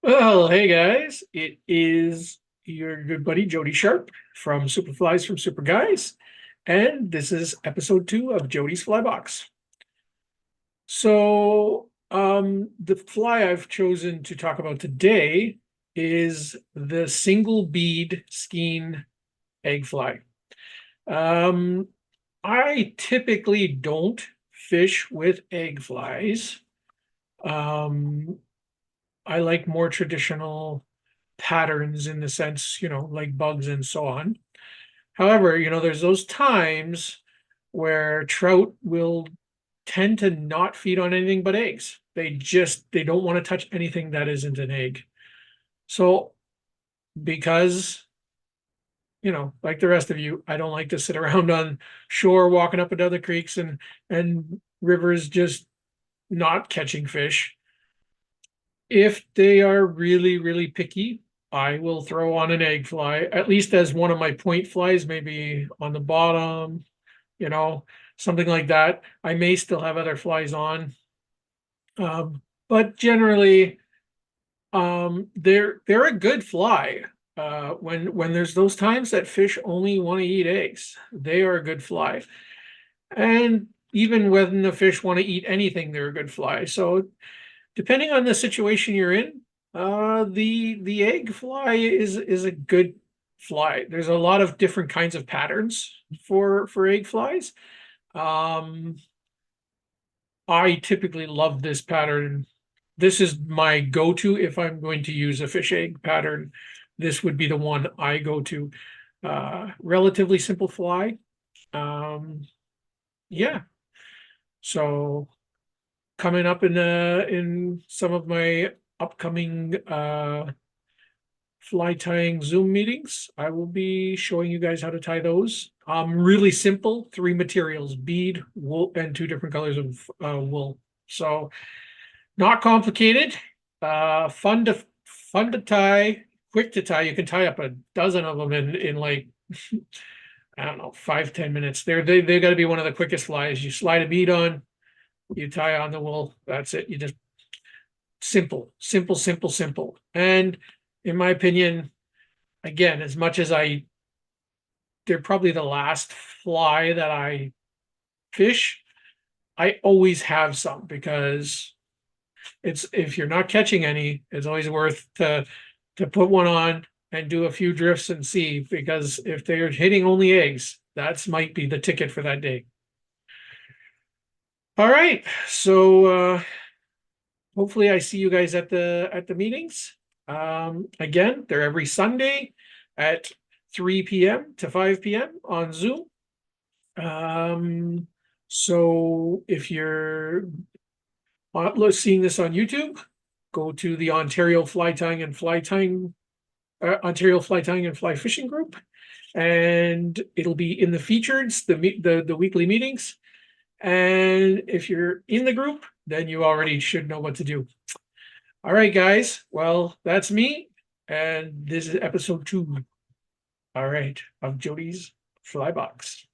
Well, hey guys, it is your good buddy Jody Sharp from Superflies from Super Guys, and this is episode 2 of Jody's Fly Box. The fly I've chosen to talk about today is the single bead skein egg fly. Um, I typically don't fish with egg flies. Um, I like more traditional patterns in the sense, like bugs and so on. However, there's those times where trout will tend to not feed on anything but eggs. They don't want to touch anything that isn't an egg. So because, like the rest of you, I don't like to sit around on shore walking up and down the creeks and rivers just not catching fish. If they are really, really picky, I will throw on an egg fly, at least as one of my point flies, maybe on the bottom, you know, something like that. I may still have other flies on. But generally, they're a good fly. When there's those times that fish only want to eat eggs, they are a good fly. And even when the fish want to eat anything, they're a good fly. So depending on the situation you're in, the egg fly is a good fly. There's a lot of different kinds of patterns for egg flies. Um, I typically love this pattern. This is my go-to if I'm going to use a fish egg pattern. This would be the one I go to. Relatively simple fly. Yeah. So coming up in some of my upcoming fly tying Zoom meetings, I will be showing you guys how to tie those. Really simple, 3 materials: bead, wool, and 2 different colors of wool. So not complicated, fun to tie, quick to tie. You can tie up a dozen of them in like I don't know, 5-10 minutes. They got to be one of the quickest flies. You slide a bead on, you tie on the wool. That's it. You just simple, simple, simple, simple. And in my opinion, again, as much as they're probably the last fly that I fish, I always have some because if you're not catching any, it's always worth to put one on and do a few drifts and see, because if they're hitting only eggs, that's might be the ticket for that day. All right, so hopefully I see you guys at the meetings. Again, they're every Sunday at 3 p.m. to 5 p.m. on Zoom. So if you're seeing this on YouTube, go to the Ontario Fly Tying and Fly Fishing group, and it'll be in the features, the weekly meetings. And if you're in the group, then you already should know what to do. All right, guys. Well, that's me, and this is episode 2. All right, of Jody's Fly Box.